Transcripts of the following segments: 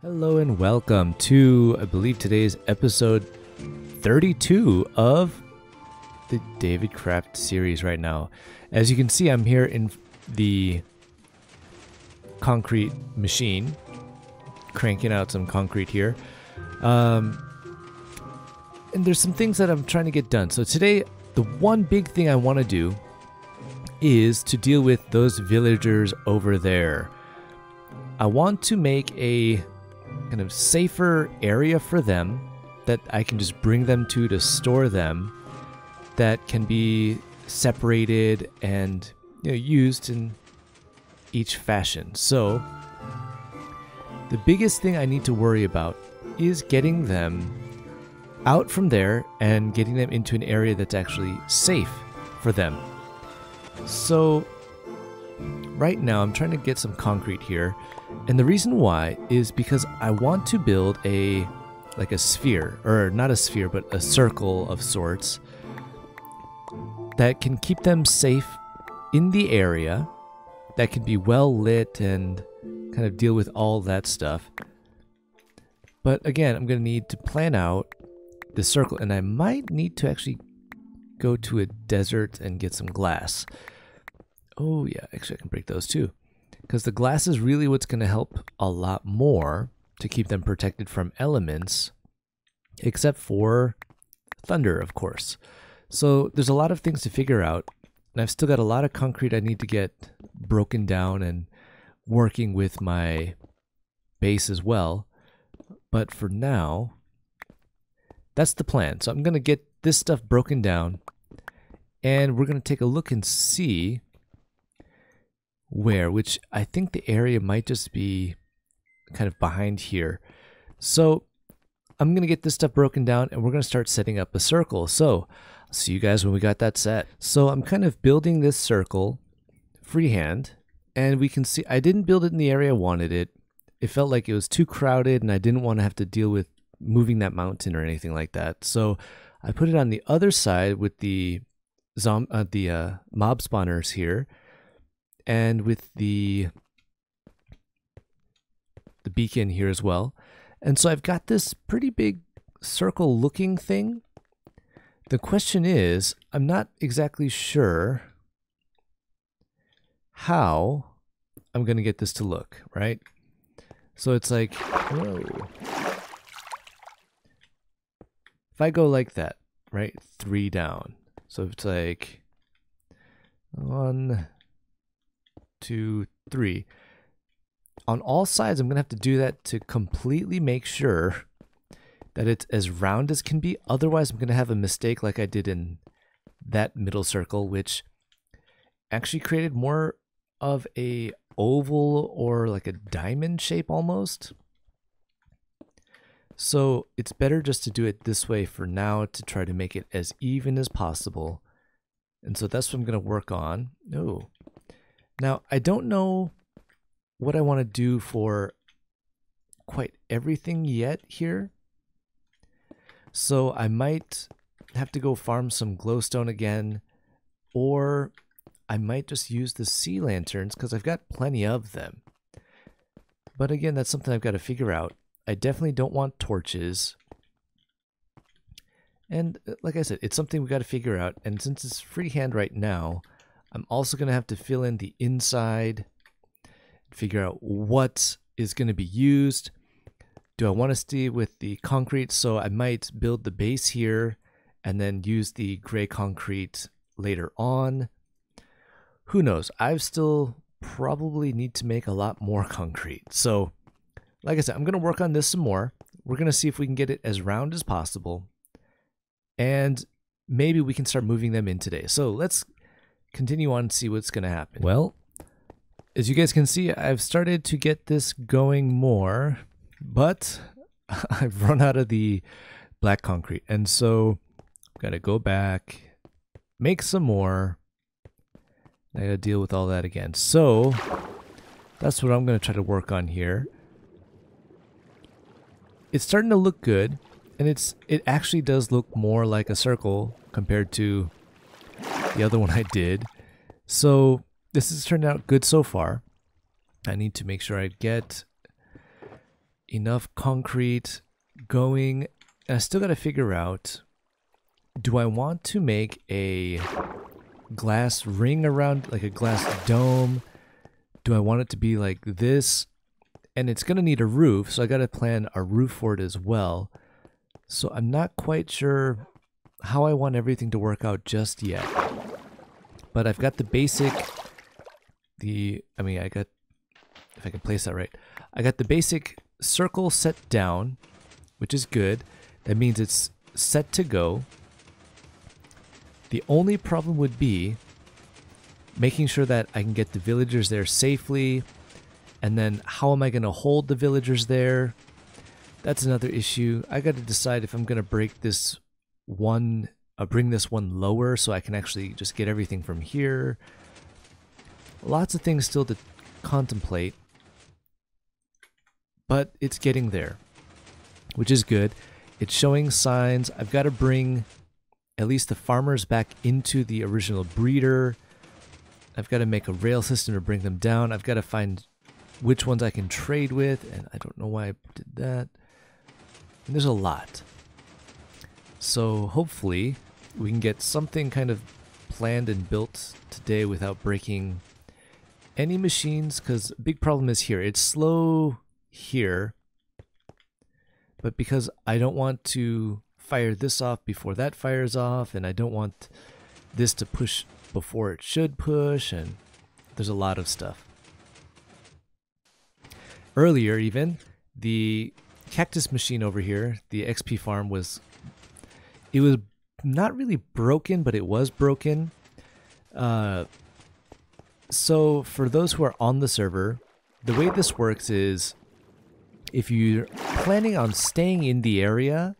Hello and welcome to, I believe today's episode 32 of the David Craft series right now. As you can see, I'm here in the concrete machine, cranking out some concrete here. And there's some things that I'm trying to get done. So today, the one big thing I want to do is to deal with those villagers over there. I want to make a kind of safer area for them that I can just bring them to store them, that can be separated and used in each fashion. So the biggest thing I need to worry about is getting them out from there and getting them into an area that's actually safe for them. So right now I'm trying to get some concrete here, and the reason why is because I want to build a sphere, or not a sphere but a circle of sorts that can keep them safe in the area, that can be well lit and kind of deal with all that stuff. But again, I'm going to need to plan out the circle, and I might need to actually go to a desert and get some glass. Oh yeah, actually I can break those too, because the glass is really what's going to help a lot more to keep them protected from elements, except for thunder, of course. So there's a lot of things to figure out, and I've still got a lot of concrete I need to get broken down and working with my base as well. But for now, that's the plan. So I'm going to get this stuff broken down, and we're going to take a look and see which I think the area might just be kind of behind here. So I'm going to get this stuff broken down, and we're going to start setting up a circle. So I'll see you guys when we got that set. So I'm kind of building this circle freehand, and we can see I didn't build it in the area I wanted it. It felt like it was too crowded, and I didn't want to have to deal with moving that mountain or anything like that. So I put it on the other side with the mob spawners here, and with the beacon here as well. And so I've got this pretty big circle looking thing. The question is, I'm not exactly sure how I'm going to get this to look, right? So it's like, whoa. If I go like that, right? 3 down. So it's like 1, 2, 3. On all sides, I'm going to have to do that to completely make sure that it's as round as can be. Otherwise, I'm going to have a mistake like I did in that middle circle, which actually created more of a oval or like a diamond shape almost. So it's better just to do it this way for now, to try to make it as even as possible. And so that's what I'm going to work on. Oh. Now, I don't know what I want to do for quite everything yet here. So I might have to go farm some glowstone again, or I might just use the sea lanterns because I've got plenty of them. But again, that's something I've got to figure out. I definitely don't want torches. And like I said, it's something we got to figure out. And since it's freehand right now, I'm also going to have to fill in the inside, figure out what is going to be used. Do I want to stay with the concrete? So I might build the base here and then use the gray concrete later on. Who knows? I still probably need to make a lot more concrete. So like I said, I'm going to work on this some more. We're going to see if we can get it as round as possible. And maybe we can start moving them in today. So let's continue on and see what's going to happen. Well, as you guys can see, I've started to get this going more, but I've run out of the black concrete. And so I've got to go back, make some more. I got to deal with all that again. So that's what I'm going to try to work on here. It's starting to look good, and it actually does look more like a circle compared to the other one I did. So this has turned out good so far. I need to make sure I get enough concrete going. And I still got to figure out, do I want to make a glass ring around, like a glass dome? Do I want it to be like this? And it's going to need a roof, so I got to plan a roof for it as well. So I'm not quite sure how I want everything to work out just yet. But I've got the basic, I got, if I can place that right, I got the basic circle set down, which is good. That means it's set to go. The only problem would be making sure that I can get the villagers there safely, and then how am I going to hold the villagers there? That's another issue. I got to decide if I'm going to break this one, bring this one lower so I can actually just get everything from here. Lots of things still to contemplate, but it's getting there, which is good. It's showing signs. I've got to bring at least the farmers back into the original breeder. I've got to make a rail system to bring them down. I've got to find which ones I can trade with, and I don't know why I did that. And there's a lot. So hopefully we can get something kind of planned and built today without breaking any machines, because a big problem is here. It's slow here, but because I don't want to fire this off before that fires off, and I don't want this to push before it should push, and there's a lot of stuff. Earlier even, the cactus machine over here, the XP farm, was not really broken, but it was broken. So for those who are on the server, the way this works is if you're planning on staying in the area,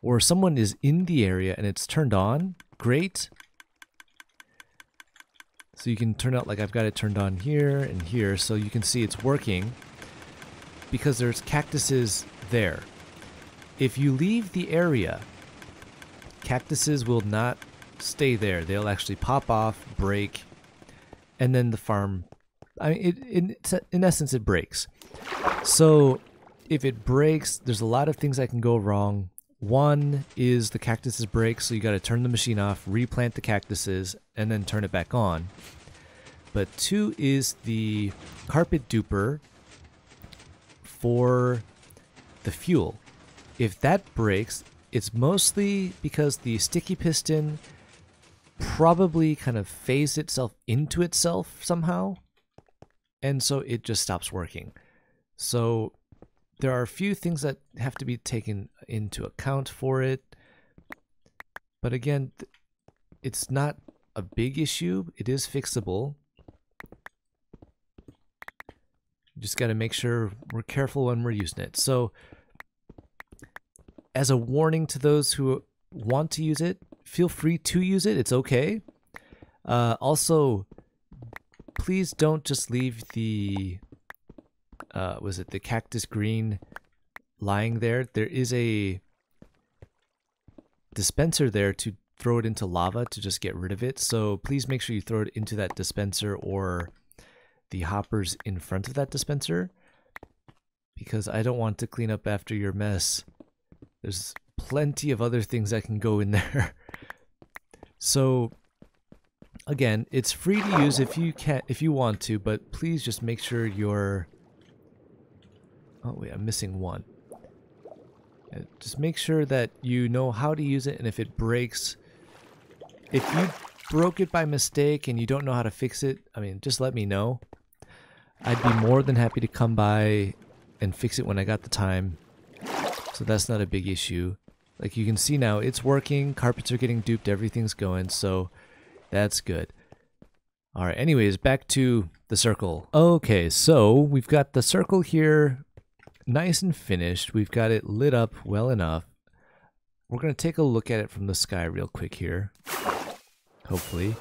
or someone is in the area and it's turned on, great. So you can turn out, like I've got it turned on here and here, so you can see it's working because there's cactuses there. If you leave the area, cactuses will not stay there. They'll actually pop off, break, and then the farm, in essence, it breaks. So if it breaks, there's a lot of things that can go wrong. One is the cactuses break, so you got to turn the machine off, replant the cactuses, and then turn it back on. But two is the carpet duper for the fuel. If that breaks, it's mostly because the sticky piston probably kind of phased itself into itself somehow, and so it just stops working. So there are a few things that have to be taken into account for it. But again, it's not a big issue. It is fixable. Just got to make sure we're careful when we're using it. So as a warning to those who want to use it, feel free to use it. It's okay. Also, please don't just leave the the cactus green lying there. There is a dispenser there to throw it into lava to just get rid of it. So please make sure you throw it into that dispenser or the hoppers in front of that dispenser, because I don't want to clean up after your mess. There's plenty of other things that can go in there. So again, it's free to use if you want to, but please just make sure you're... Oh wait, I'm missing one. Just make sure that you know how to use it, and if it breaks, if you broke it by mistake and you don't know how to fix it, just let me know. I'd be more than happy to come by and fix it when I got the time. So that's not a big issue. Like you can see now, it's working, carpets are getting duped, everything's going, so that's good. Alright, anyways, back to the circle. Okay, so we've got the circle here nice and finished. We've got it lit up well enough. We're going to take a look at it from the sky real quick here. Hopefully.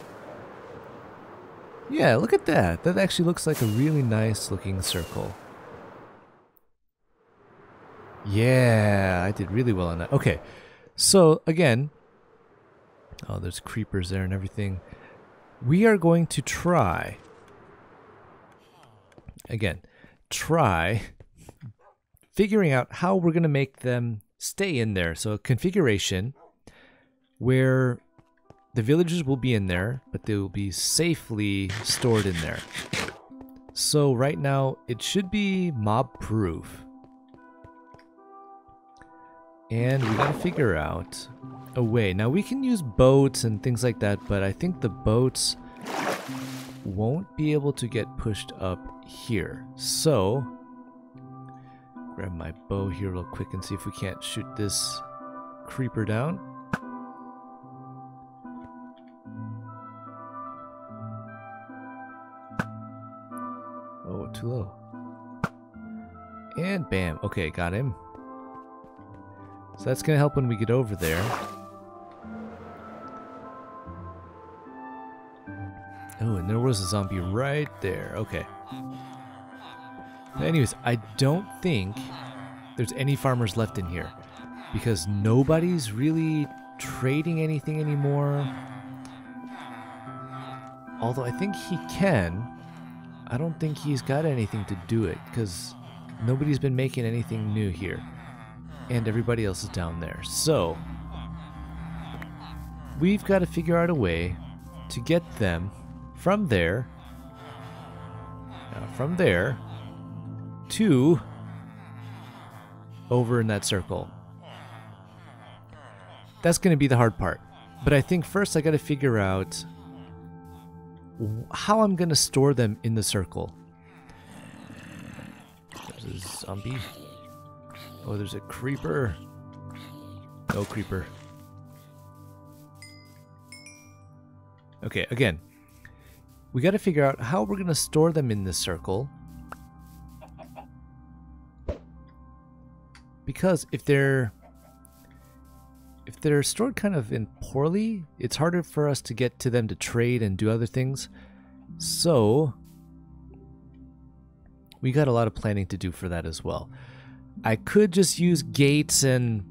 Yeah, look at that. That actually looks like a really nice looking circle. Yeah, I did really well on that. Okay, so again, oh, there's creepers there and everything. We are going to try, figuring out how we're going to make them stay in there. So a configuration where the villagers will be in there, but they will be safely stored in there. So right now, it should be mob-proof. And we gotta figure out a way. Now we can use boats and things like that, but I think the boats won't be able to get pushed up here. So, grab my bow here real quick and see if we can't shoot this creeper down. Oh, too low. And bam. Okay, got him. So that's going to help when we get over there. Oh, and there was a zombie right there. Okay. But anyways, I don't think there's any farmers left in here because nobody's really trading anything anymore. Although I think he can. I don't think he's got anything to do it because nobody's been making anything new here. And everybody else is down there. So, we've got to figure out a way to get them from there to over in that circle. That's going to be the hard part. But I think first I got to figure out how I'm going to store them in the circle. There's a zombie. Oh, there's a creeper. No creeper. Okay, again, we got to figure out how we're going to store them in this circle. Because if they're stored kind of in poorly, it's harder for us to get to them to trade and do other things. So we got a lot of planning to do for that as well. I could just use gates and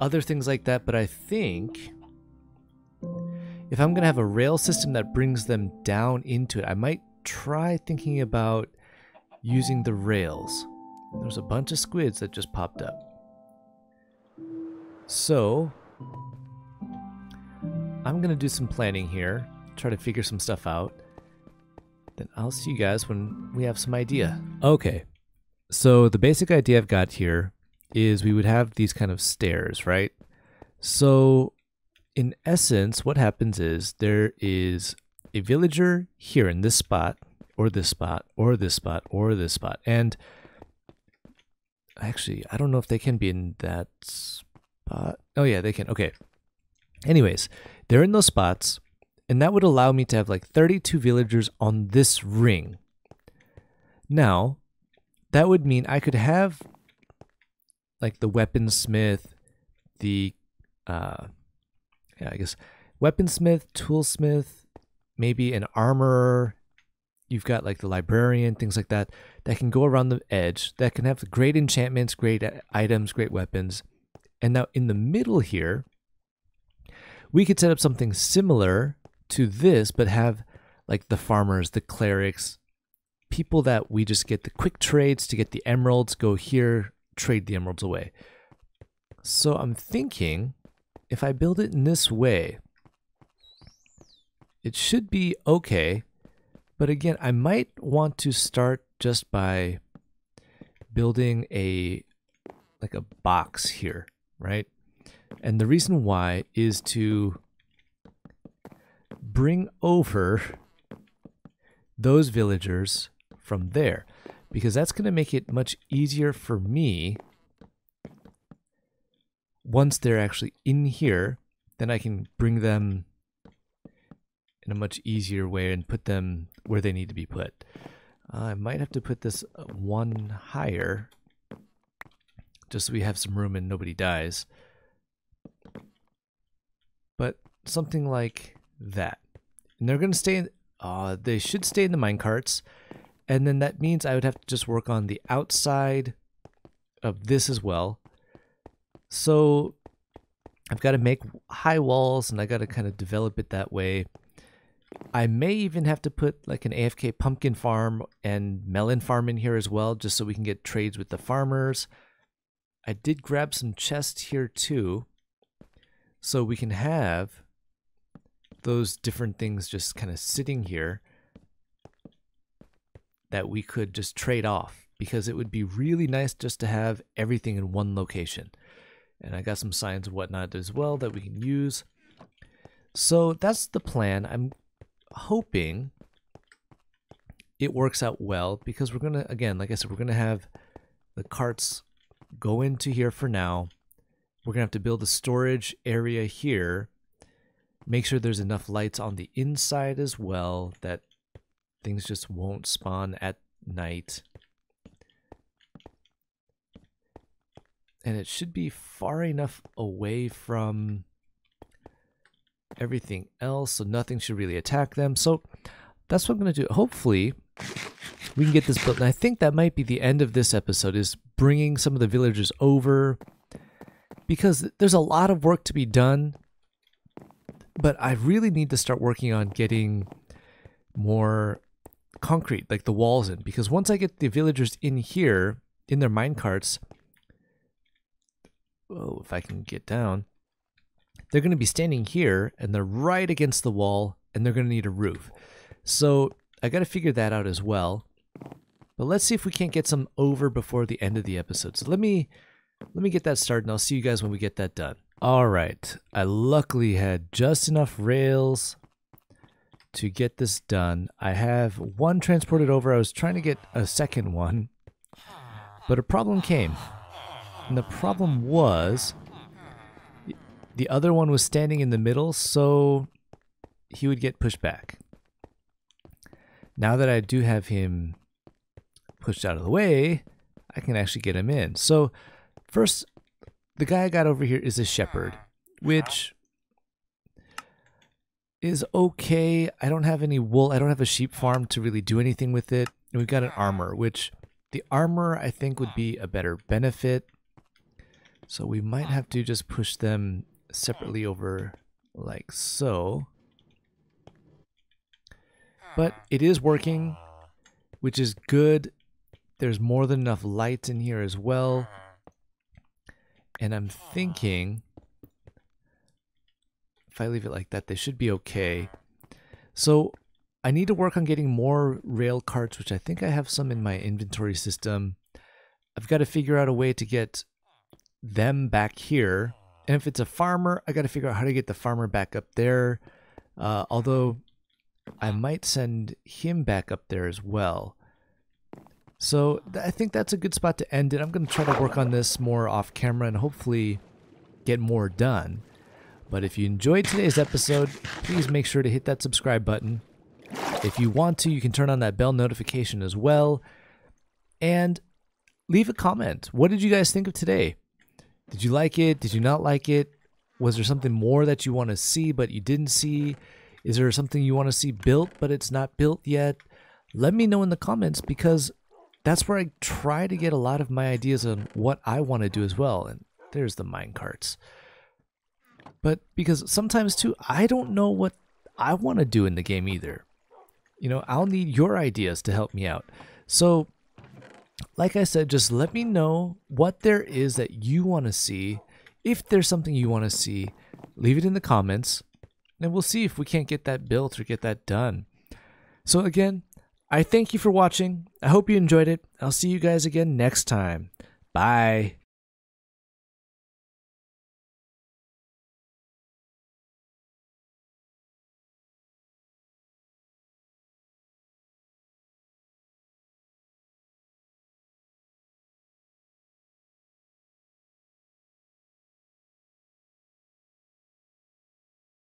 other things like that, but I think if I'm going to have a rail system that brings them down into it, I might try thinking about using the rails. There's a bunch of squids that just popped up. So I'm going to do some planning here, try to figure some stuff out. Then I'll see you guys when we have some idea. Okay. So the basic idea I've got here is we would have these kind of stairs, right? So in essence, what happens is there is a villager here in this spot, or this spot, or this spot, or this spot. And actually, I don't know if they can be in that spot. Oh yeah, they can. Okay. Anyways, they're in those spots, and that would allow me to have like 32 villagers on this ring. Now, that would mean I could have like the weaponsmith, the weaponsmith, toolsmith, maybe an armorer. You've got like the librarian, things like that can go around the edge, that can have great enchantments, great items, great weapons. And now in the middle here, we could set up something similar to this, but have like the farmers, the clerics, people that we just get the quick trades to get the emeralds, go here, trade the emeralds away. So I'm thinking if I build it in this way, it should be okay. But again, I might want to start just by building a box here, right? And the reason why is to bring over those villagers from there, because that's going to make it much easier for me. Once they're actually in here, then I can bring them in a much easier way and put them where they need to be put. I might have to put this one higher just so we have some room and nobody dies. But something like that. And they're going to stay in, they should stay in the minecarts. And then that means I would have to just work on the outside of this as well. So I've got to make high walls and I got to kind of develop it that way. I may even have to put like an AFK pumpkin farm and melon farm in here as well, just so we can get trades with the farmers. I did grab some chests here too, so we can have those different things just kind of sitting here that we could just trade off, because it would be really nice just to have everything in one location. And I got some signs and whatnot as well that we can use. So that's the plan. I'm hoping it works out well, because we're gonna, again, like I said, we're gonna have the carts go into here for now. We're gonna have to build a storage area here. Make sure there's enough lights on the inside as well, that things just won't spawn at night. And it should be far enough away from everything else so nothing should really attack them. So that's what I'm going to do. Hopefully we can get this built. And I think that might be the end of this episode, is bringing some of the villagers over, because there's a lot of work to be done. But I really need to start working on getting more concrete, like the walls in, because once I get the villagers in here in their minecarts, oh, if I can get down, they're going to be standing here and they're right against the wall, and they're going to need a roof. So I got to figure that out as well. But let's see if we can't get some over before the end of the episode. So let me get that started, and I'll see you guys when we get that done. All right, I luckily had just enough rails to get this done. I have one transported over. I was trying to get a second one, but a problem came. And the problem was the other one was standing in the middle, so he would get pushed back. Now that I do have him pushed out of the way, I can actually get him in. So first, the guy I got over here is a shepherd, which is okay. I don't have any wool. I don't have a sheep farm to really do anything with it. And we've got an armor, which the armor I think would be a better benefit. So we might have to just push them separately over like so. But it is working, which is good. There's more than enough lights in here as well. And I'm thinking if I leave it like that, they should be okay. So I need to work on getting more rail carts, which I think I have some in my inventory system. I've got to figure out a way to get them back here. And if it's a farmer, I got to figure out how to get the farmer back up there. Although I might send him back up there as well. So I think that's a good spot to end it. I'm going to try to work on this more off camera and hopefully get more done. But if you enjoyed today's episode, please make sure to hit that subscribe button. If you want to, you can turn on that bell notification as well. And leave a comment. What did you guys think of today? Did you like it? Did you not like it? Was there something more that you want to see but you didn't see? Is there something you want to see built but it's not built yet? Let me know in the comments, because that's where I try to get a lot of my ideas on what I want to do as well. And there's the minecarts. But because sometimes too, I don't know what I want to do in the game either. You know, I'll need your ideas to help me out. So, like I said, just let me know what there is that you want to see. If there's something you want to see, leave it in the comments, and we'll see if we can't get that built or get that done. So again, I thank you for watching. I hope you enjoyed it. I'll see you guys again next time. Bye.